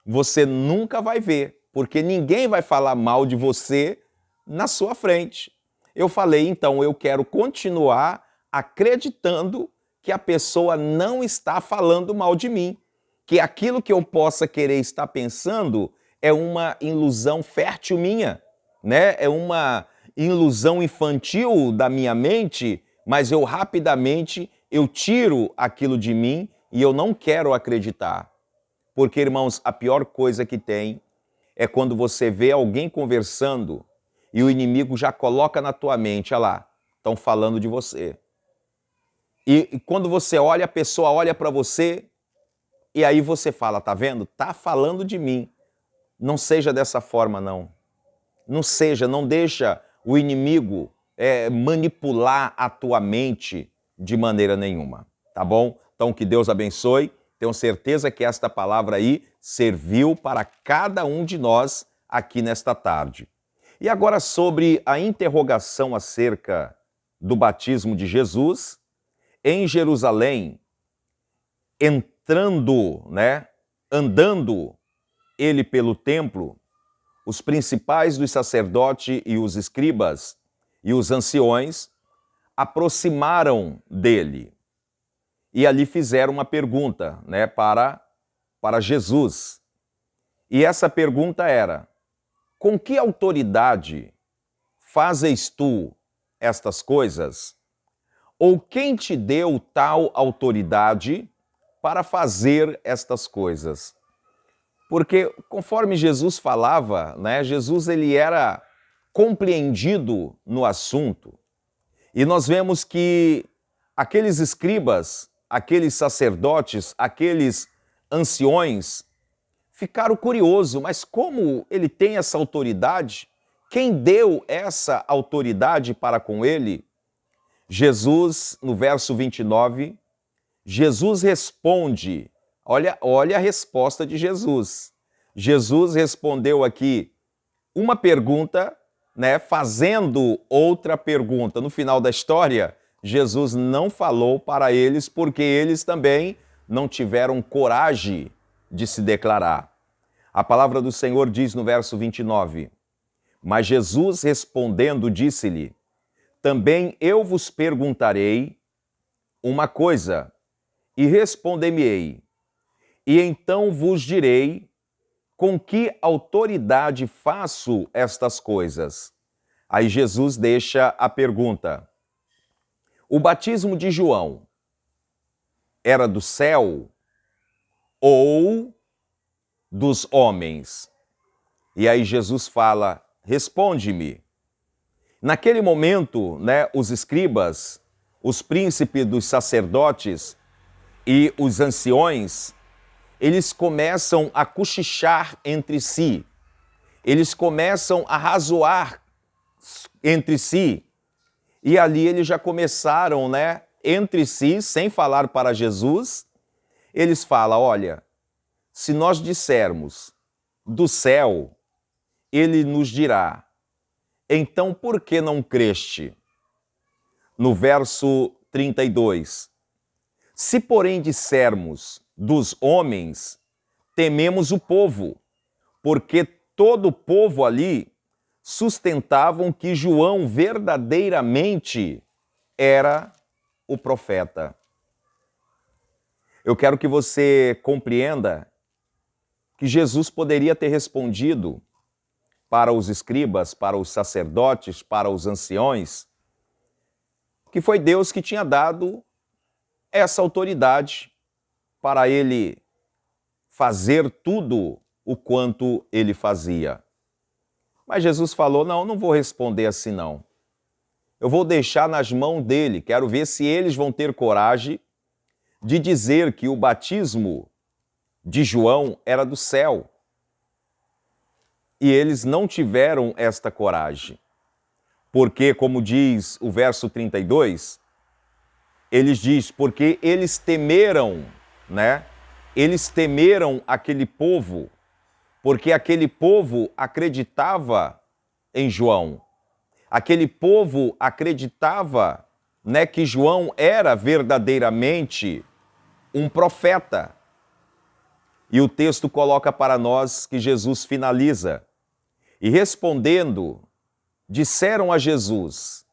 A: você nunca vai ver, porque ninguém vai falar mal de você na sua frente. Eu falei, então eu quero continuar acreditando que a pessoa não está falando mal de mim, que aquilo que eu possa querer estar pensando é uma ilusão fértil minha, né? É uma ilusão infantil da minha mente, mas eu rapidamente eu tiro aquilo de mim e eu não quero acreditar. Porque, irmãos, a pior coisa que tem é quando você vê alguém conversando e o inimigo já coloca na tua mente, olha lá, estão falando de você. E quando você olha, a pessoa olha para você e aí você fala, tá vendo? Tá falando de mim. Não seja dessa forma, não. Não seja, não deixa o inimigo manipular a tua mente de maneira nenhuma, tá bom? Então que Deus abençoe. Tenho certeza que esta palavra aí serviu para cada um de nós aqui nesta tarde. E agora sobre a interrogação acerca do batismo de Jesus em Jerusalém, entrando, né, andando ele pelo templo, os principais dos sacerdotes e os escribas e os anciões aproximaram dele e ali fizeram uma pergunta, né, para Jesus. E essa pergunta era, com que autoridade fazes tu estas coisas? Ou quem te deu tal autoridade para fazer estas coisas? Porque conforme Jesus falava, né, Jesus ele era compreendido no assunto. E nós vemos que aqueles escribas, aqueles sacerdotes, aqueles anciões ficaram curiosos, mas como ele tem essa autoridade? Quem deu essa autoridade para com ele? Jesus, no verso 29, Jesus responde, olha a resposta de Jesus. Jesus respondeu aqui uma pergunta, né, fazendo outra pergunta. No final da história, Jesus não falou para eles porque eles também não tiveram coragem de se declarar. A palavra do Senhor diz no verso 29, mas Jesus respondendo disse-lhe, também eu vos perguntarei uma coisa, e responder-me-ei, e então vos direi com que autoridade faço estas coisas. Aí Jesus deixa a pergunta, o batismo de João era do céu ou dos homens? E aí Jesus fala, responde-me. Naquele momento, né, os escribas, os príncipes dos sacerdotes e os anciões, eles começam a cochichar entre si, eles começam a razoar entre si, e ali eles já começaram, né, entre si, sem falar para Jesus, eles falam, olha, se nós dissermos do céu, ele nos dirá, então por que não creste? No verso 32, se porém dissermos dos homens, tememos o povo, porque todo o povo ali sustentavam que João verdadeiramente era o profeta. Eu quero que você compreenda que Jesus poderia ter respondido para os escribas, para os sacerdotes, para os anciões, que foi Deus que tinha dado essa autoridade para ele fazer tudo o quanto ele fazia. Mas Jesus falou, não vou responder assim não. Eu vou deixar nas mãos dele, quero ver se eles vão ter coragem de dizer que o batismo de João era do céu. E eles não tiveram esta coragem. Porque, como diz o verso 32, eles diz, porque eles temeram, né? Eles temeram aquele povo, porque aquele povo acreditava em João. Aquele povo acreditava, né, que João era verdadeiramente um profeta. E o texto coloca para nós que Jesus finaliza. E respondendo, disseram a Jesus,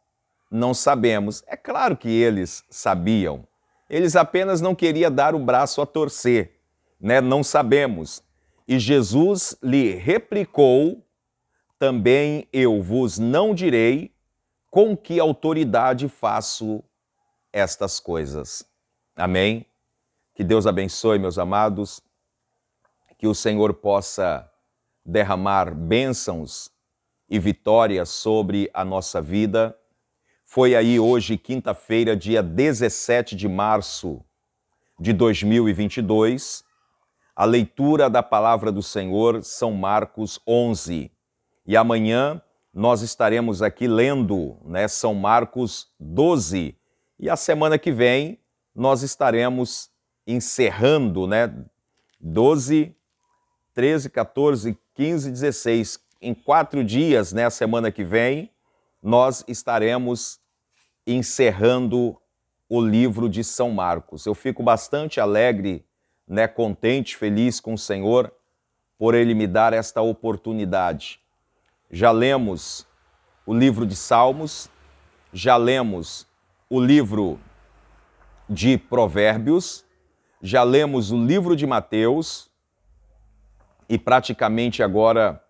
A: não sabemos. É claro que eles sabiam. Eles apenas não queriam dar o braço a torcer, né? Não sabemos. E Jesus lhe replicou, também eu vos não direi com que autoridade faço estas coisas. Amém? Que Deus abençoe, meus amados, que o Senhor possa derramar bênçãos e vitórias sobre a nossa vida. Foi aí hoje, quinta-feira, dia 17 de março de 2022, a leitura da palavra do Senhor, São Marcos 11. E amanhã nós estaremos aqui lendo, né, São Marcos 12. E a semana que vem nós estaremos encerrando, né, 12, 13, 14, 15, 16. Em 4 dias, né, a semana que vem, nós estaremos encerrando o livro de São Marcos. Eu fico bastante alegre, né, contente, feliz com o Senhor por Ele me dar esta oportunidade. Já lemos o livro de Salmos, já lemos o livro de Provérbios, já lemos o livro de Mateus e praticamente agora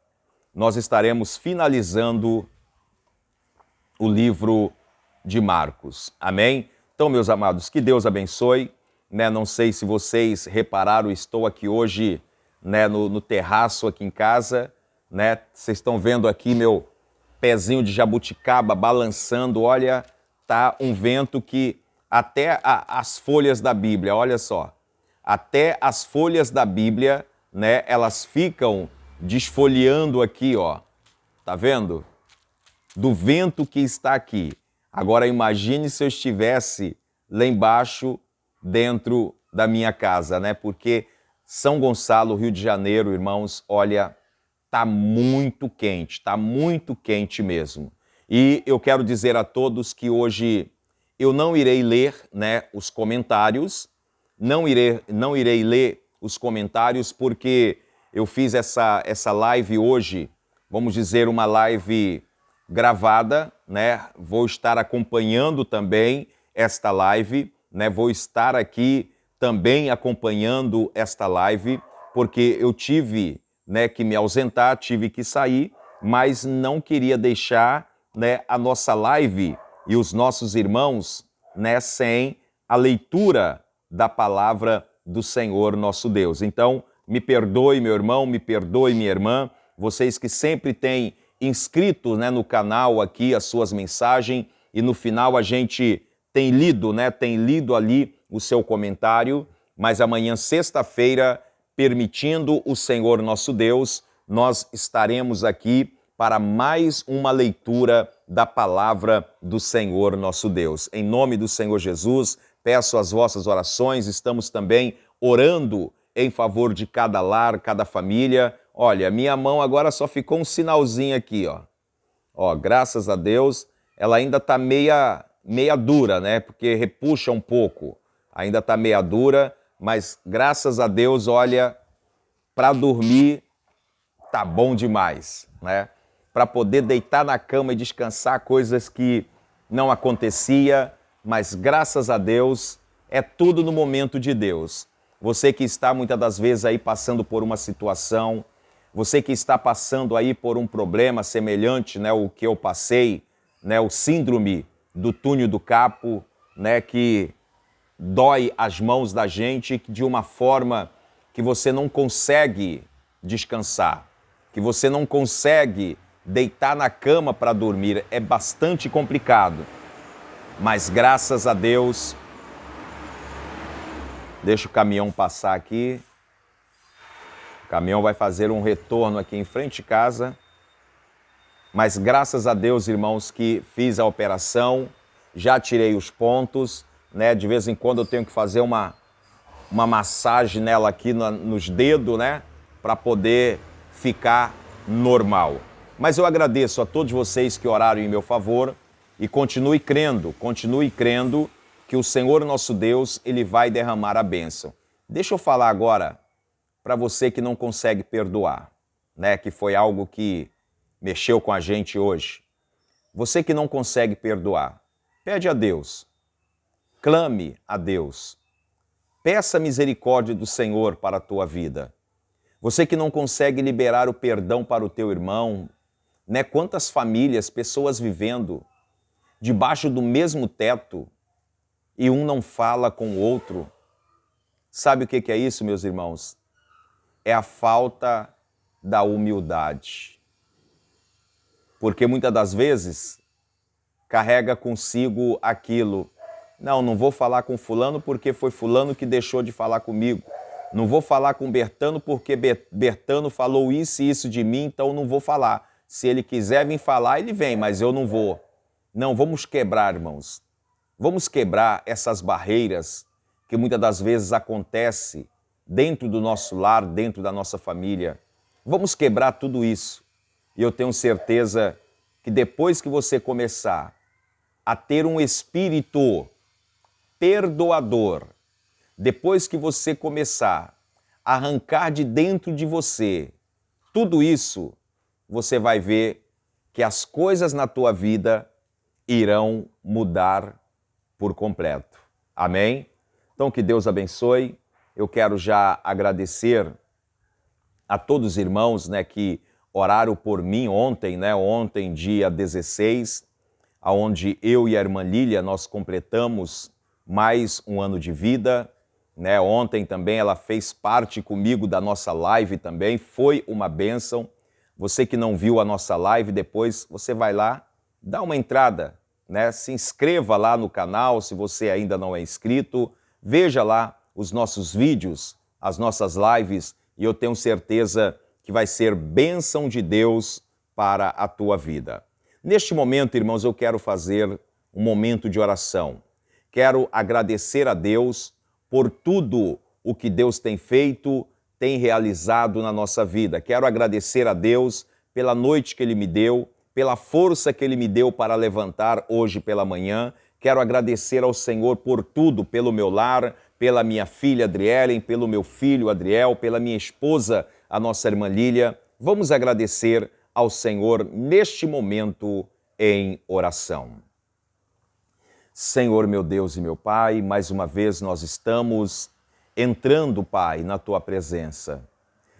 A: nós estaremos finalizando o livro de Marcos. Amém? Então, meus amados, que Deus abençoe. Né? Não sei se vocês repararam, estou aqui hoje, né, no terraço aqui em casa. Né? Vocês estão vendo aqui meu pezinho de jabuticaba balançando. Olha, tá um vento que até as folhas da Bíblia, olha só, até as folhas da Bíblia, né, elas ficam desfolheando aqui, ó. Tá vendo? Do vento que está aqui. Agora imagine se eu estivesse lá embaixo, dentro da minha casa, né? Porque São Gonçalo, Rio de Janeiro, irmãos, olha, tá muito quente mesmo. E eu quero dizer a todos que hoje eu não irei ler, né, os comentários, não irei ler os comentários porque eu fiz essa live hoje, vamos dizer, uma live gravada, né? Vou estar acompanhando também esta live, né? Vou estar aqui também acompanhando esta live, porque eu tive, né, que me ausentar, tive que sair, mas não queria deixar, né, a nossa live e os nossos irmãos, né, sem a leitura da palavra do Senhor nosso Deus. Então, me perdoe, meu irmão, me perdoe, minha irmã, vocês que sempre têm inscrito, né, no canal aqui as suas mensagens e no final a gente tem lido, né, tem lido ali o seu comentário, mas amanhã, sexta-feira, permitindo o Senhor nosso Deus, nós estaremos aqui para mais uma leitura da palavra do Senhor nosso Deus. Em nome do Senhor Jesus, peço as vossas orações, estamos também orando em favor de cada lar, cada família. Olha, minha mão agora só ficou um sinalzinho aqui, ó. Ó, graças a Deus, ela ainda tá meia dura, né? Porque repuxa um pouco. Ainda tá meia dura, mas graças a Deus, olha, para dormir tá bom demais, né? Para poder deitar na cama e descansar, coisas que não acontecia, mas graças a Deus, é tudo no momento de Deus. Você que está muitas das vezes aí passando por uma situação, você que está passando aí por um problema semelhante, né, o que eu passei, né, o síndrome do túnel do carpo, né, que dói as mãos da gente de uma forma que você não consegue descansar, que você não consegue deitar na cama para dormir, é bastante complicado. Mas graças a Deus, deixa o caminhão passar aqui. O caminhão vai fazer um retorno aqui em frente de casa. Mas graças a Deus, irmãos, que fiz a operação, já tirei os pontos, né? De vez em quando eu tenho que fazer uma massagem nela aqui nos dedos, né? Para poder ficar normal. Mas eu agradeço a todos vocês que oraram em meu favor e continue crendo que o Senhor nosso Deus, Ele vai derramar a bênção. Deixa eu falar agora para você que não consegue perdoar, né? Que foi algo que mexeu com a gente hoje. Você que não consegue perdoar, pede a Deus, clame a Deus, peça a misericórdia do Senhor para a tua vida. Você que não consegue liberar o perdão para o teu irmão, né? Quantas famílias, pessoas vivendo debaixo do mesmo teto e um não fala com o outro. Sabe o que é isso, meus irmãos? É a falta da humildade. Porque muitas das vezes carrega consigo aquilo. Não vou falar com fulano porque foi fulano que deixou de falar comigo. Não vou falar com Bertano porque Bertano falou isso e isso de mim, então não vou falar. Se ele quiser vir falar, ele vem, mas eu não vou. Não, vamos quebrar, irmãos. Vamos quebrar essas barreiras que muitas das vezes acontece dentro do nosso lar, dentro da nossa família. Vamos quebrar tudo isso. E eu tenho certeza que depois que você começar a ter um espírito perdoador, depois que você começar a arrancar de dentro de você tudo isso, você vai ver que as coisas na tua vida irão mudar por completo. Amém? Então que Deus abençoe. Eu quero já agradecer a todos os irmãos, né, que oraram por mim ontem, né, ontem dia 16, onde eu e a irmã Lília, nós completamos mais um ano de vida, né? Ontem também ela fez parte comigo da nossa live também, foi uma bênção. Você que não viu a nossa live, depois você vai lá, dá uma entrada, né? Se inscreva lá no canal, se você ainda não é inscrito, veja lá os nossos vídeos, as nossas lives, e eu tenho certeza que vai ser bênção de Deus para a tua vida. Neste momento, irmãos, eu quero fazer um momento de oração. Quero agradecer a Deus por tudo o que Deus tem feito, tem realizado na nossa vida. Quero agradecer a Deus pela noite que Ele me deu, pela força que Ele me deu para levantar hoje pela manhã. Quero agradecer ao Senhor por tudo, pelo meu lar, pela minha filha Adrielen, pelo meu filho Adriel, pela minha esposa, a nossa irmã Lília. Vamos agradecer ao Senhor neste momento em oração. Senhor, meu Deus e meu Pai, mais uma vez nós estamos entrando, Pai, na Tua presença.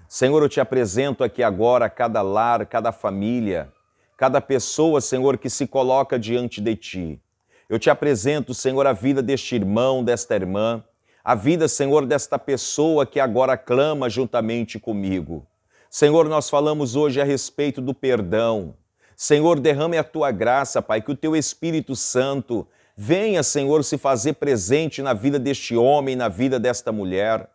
A: Senhor, eu te apresento aqui agora cada lar, cada família, cada pessoa, Senhor, que se coloca diante de Ti. Eu te apresento, Senhor, a vida deste irmão, desta irmã, a vida, Senhor, desta pessoa que agora clama juntamente comigo. Senhor, nós falamos hoje a respeito do perdão. Senhor, derrame a tua graça, Pai, que o teu Espírito Santo venha, Senhor, se fazer presente na vida deste homem, na vida desta mulher.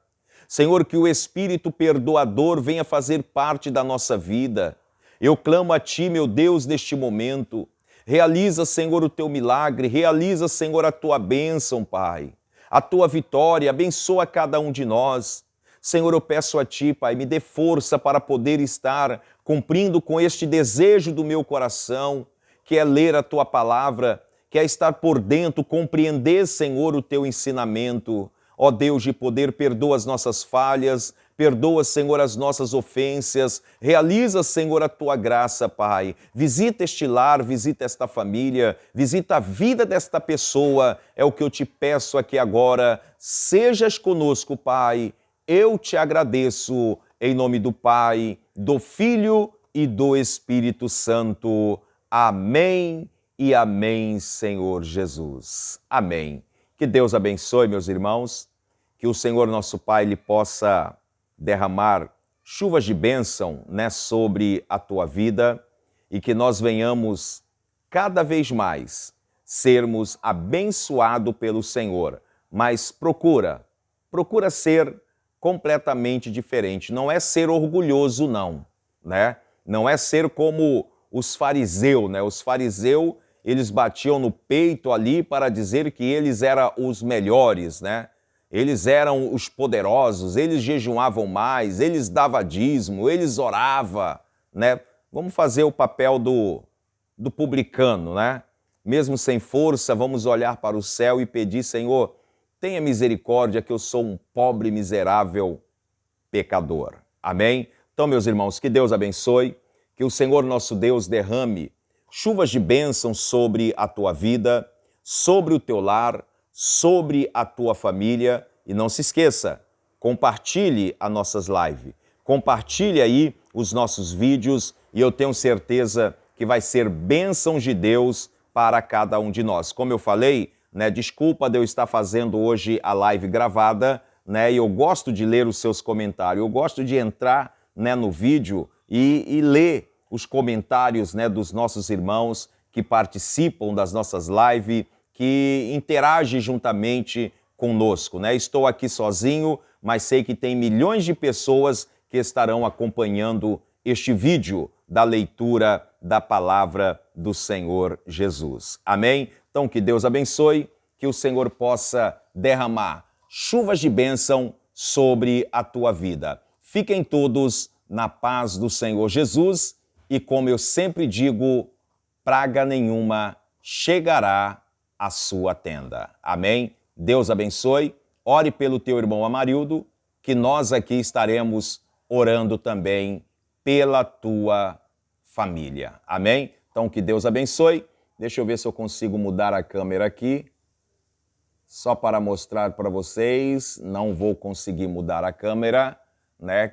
A: Senhor, que o Espírito perdoador venha fazer parte da nossa vida. Eu clamo a Ti, meu Deus, neste momento. Realiza, Senhor, o Teu milagre, realiza, Senhor, a Tua bênção, Pai. A Tua vitória, abençoa cada um de nós. Senhor, eu peço a Ti, Pai, me dê força para poder estar cumprindo com este desejo do meu coração, que é ler a Tua palavra, que é estar por dentro, compreender, Senhor, o Teu ensinamento. Ó Deus de poder, perdoa as nossas falhas, perdoa, Senhor, as nossas ofensas, realiza, Senhor, a Tua graça, Pai. Visita este lar, visita esta família, visita a vida desta pessoa, é o que eu te peço aqui agora. Sejas conosco, Pai, eu te agradeço, em nome do Pai, do Filho e do Espírito Santo. Amém e amém, Senhor Jesus. Amém. Que Deus abençoe, meus irmãos, que o Senhor nosso Pai lhe possa derramar chuvas de bênção, sobre a tua vida e que nós venhamos cada vez mais sermos abençoados pelo Senhor. Mas procura ser completamente diferente. Não é ser orgulhoso, não, Não é ser como os fariseus, Os fariseus, eles batiam no peito ali para dizer que eles eram os melhores, Eles eram os poderosos, eles jejuavam mais, eles davam dízimo, eles oravam, Vamos fazer o papel do publicano, Mesmo sem força, vamos olhar para o céu e pedir, Senhor, tenha misericórdia que eu sou um pobre, miserável pecador. Amém? Então, meus irmãos, que Deus abençoe, que o Senhor nosso Deus derrame chuvas de bênção sobre a tua vida, sobre o teu lar, sobre a tua família. E não se esqueça, compartilhe as nossas lives, compartilhe aí os nossos vídeos e eu tenho certeza que vai ser bênção de Deus para cada um de nós. Como eu falei, desculpa de eu estar fazendo hoje a live gravada, e eu gosto de ler os seus comentários, eu gosto de entrar no vídeo e ler os comentários dos nossos irmãos que participam das nossas lives, que interagem juntamente conosco. Estou aqui sozinho, mas sei que tem milhões de pessoas que estarão acompanhando este vídeo da leitura da palavra do Senhor Jesus. Amém? Então que Deus abençoe, que o Senhor possa derramar chuvas de bênção sobre a tua vida. Fiquem todos na paz do Senhor Jesus e, como eu sempre digo, praga nenhuma chegará à sua tenda. Amém? Deus abençoe. Ore pelo teu irmão Amarildo, que nós aqui estaremos orando também pela tua família. Amém? Então que Deus abençoe. Deixa eu ver se eu consigo mudar a câmera aqui. Só para mostrar para vocês, não vou conseguir mudar a câmera,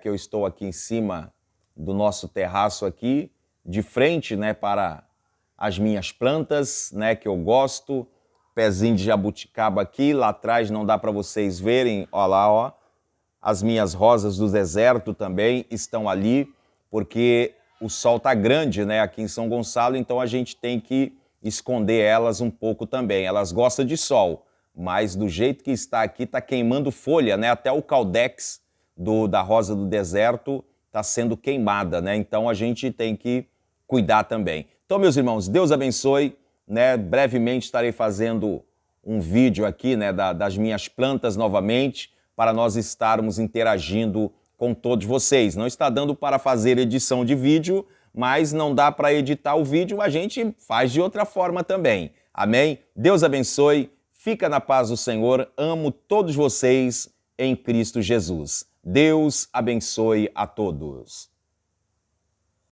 A: que eu estou aqui em cima do nosso terraço aqui, de frente, para as minhas plantas, que eu gosto. Pezinho de jabuticaba aqui, lá atrás não dá para vocês verem, ó lá, ó. As minhas rosas do deserto também estão ali, porque o sol tá grande, aqui em São Gonçalo, então a gente tem que esconder elas um pouco também. Elas gostam de sol, mas do jeito que está aqui, está queimando folha, Até o caudex da rosa do deserto está sendo queimada, Então a gente tem que cuidar também. Então, meus irmãos, Deus abençoe, Brevemente estarei fazendo um vídeo aqui, das minhas plantas novamente, para nós estarmos interagindo com todos vocês. Não está dando para fazer edição de vídeo, mas não dá para editar o vídeo, a gente faz de outra forma também. Amém? Deus abençoe, fica na paz do Senhor, amo todos vocês em Cristo Jesus. Deus abençoe a todos.